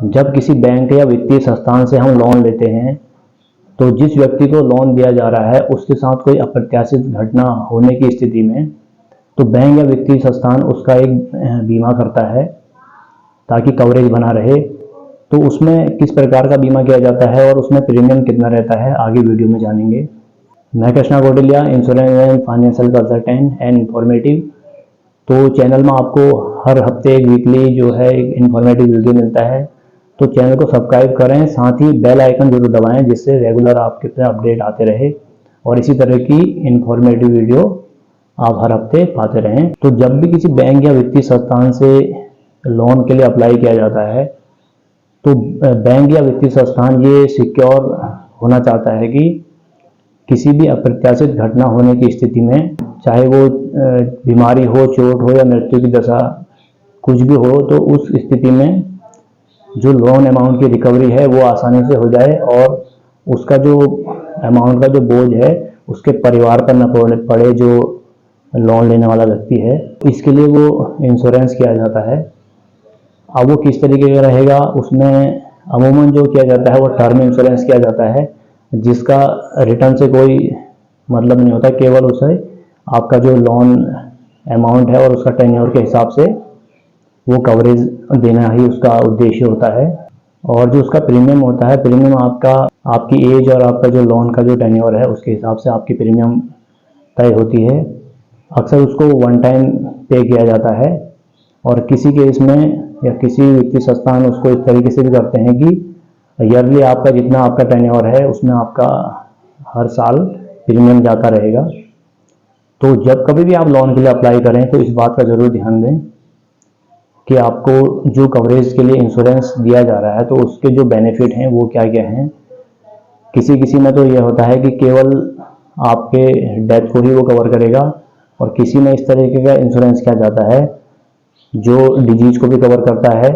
जब किसी बैंक या वित्तीय संस्थान से हम लोन लेते हैं तो जिस व्यक्ति को लोन दिया जा रहा है उसके साथ कोई अप्रत्याशित घटना होने की स्थिति में तो बैंक या वित्तीय संस्थान उसका एक बीमा करता है ताकि कवरेज बना रहे। तो उसमें किस प्रकार का बीमा किया जाता है और उसमें प्रीमियम कितना रहता है आगे वीडियो में जानेंगे। मैं Krishna Kautilya, insurance and financial consultant and informative. तो चैनल में आपको हर हफ्ते एक वीकली जो है एक इन्फॉर्मेटिव वीडियो मिलता है, तो चैनल को सब्सक्राइब करें, साथ ही बेल आइकन जरूर दबाएं जिससे रेगुलर आपके पे अपडेट आते रहे और इसी तरह की इन्फॉर्मेटिव वीडियो आप हर हफ्ते पाते रहें। तो जब भी किसी बैंक या वित्तीय संस्थान से लोन के लिए अप्लाई किया जाता है तो बैंक या वित्तीय संस्थान ये सिक्योर होना चाहता है कि किसी भी अप्रत्याशित घटना होने की स्थिति में, चाहे वो बीमारी हो, चोट हो या मृत्यु की दशा कुछ भी हो, तो उस स्थिति में जो लोन अमाउंट की रिकवरी है वो आसानी से हो जाए और उसका जो अमाउंट का जो बोझ है उसके परिवार पर न पड़े जो लोन लेने वाला व्यक्ति है। इसके लिए वो इंश्योरेंस किया जाता है। अब वो किस तरीके का रहेगा, उसमें अमूमन जो किया जाता है वो टर्म इंश्योरेंस किया जाता है जिसका रिटर्न से कोई मतलब नहीं होता, केवल उसे आपका जो लोन अमाउंट है और उसका टेन्योर के हिसाब से वो कवरेज देना ही उसका उद्देश्य होता है। और जो उसका प्रीमियम होता है, प्रीमियम आपकी एज और आपका जो लोन का जो टेन्योर है उसके हिसाब से आपकी प्रीमियम तय होती है। अक्सर उसको वन टाइम पे किया जाता है और किसी केस में या किसी वित्तीय संस्थान उसको इस तरीके से भी करते हैं कि ईयरली आपका जितना आपका टेन्योर है उसमें आपका हर साल प्रीमियम जाता रहेगा। तो जब कभी भी आप लोन के लिए अप्लाई करें तो इस बात का ज़रूर ध्यान दें कि आपको जो कवरेज के लिए इंश्योरेंस दिया जा रहा है तो उसके जो बेनिफिट हैं वो क्या क्या हैं। किसी में तो यह होता है कि केवल आपके डेथ को ही वो कवर करेगा और किसी में इस तरीके का इंश्योरेंस किया जाता है जो डिजीज को भी कवर करता है,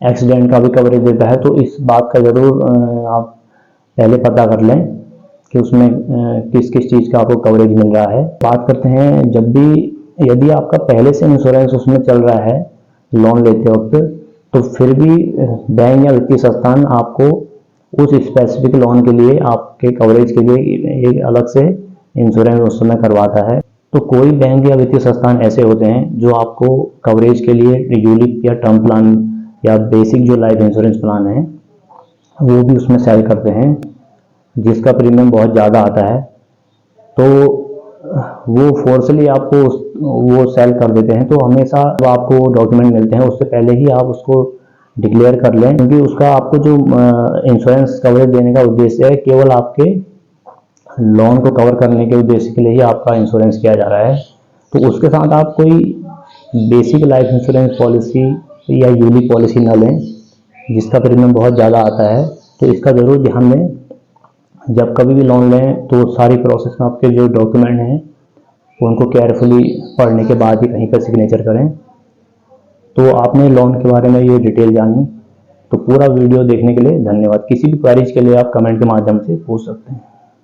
एक्सीडेंट का भी कवरेज देता है। तो इस बात का ज़रूर आप पहले पता कर लें कि उसमें किस किस चीज़ का आपको कवरेज मिल रहा है। बात करते हैं, जब भी यदि आपका पहले से इंश्योरेंस उसमें चल रहा है लोन लेते वक्त, तो फिर भी बैंक या वित्तीय संस्थान आपको उस स्पेसिफिक लोन के लिए आपके कवरेज के लिए एक अलग से इंश्योरेंस उस समय करवाता है। तो कोई बैंक या वित्तीय संस्थान ऐसे होते हैं जो आपको कवरेज के लिए यूलिप या टर्म प्लान या बेसिक जो लाइफ इंश्योरेंस प्लान है वो भी उसमें सेल करते हैं जिसका प्रीमियम बहुत ज़्यादा आता है। तो वो फोर्सली आपको वो सेल कर देते हैं। तो हमेशा जो आपको डॉक्यूमेंट मिलते हैं उससे पहले ही आप उसको डिक्लेयर कर लें, क्योंकि उसका आपको जो इंश्योरेंस कवरेज देने का उद्देश्य है केवल आपके लोन को कवर करने के उद्देश्य के लिए ही आपका इंश्योरेंस किया जा रहा है। तो उसके साथ आप कोई बेसिक लाइफ इंश्योरेंस पॉलिसी या यूलिप पॉलिसी न लें जिसका प्रीमियम बहुत ज़्यादा आता है। तो इसका ज़रूर ध्यान दें, जब कभी भी लोन लें तो सारी प्रोसेस में आपके जो डॉक्यूमेंट हैं उनको केयरफुली पढ़ने के बाद ही कहीं पर सिग्नेचर करें। तो आपने लोन के बारे में ये डिटेल जानी, तो पूरा वीडियो देखने के लिए धन्यवाद। किसी भी क्वेरीज के लिए आप कमेंट के माध्यम से पूछ सकते हैं।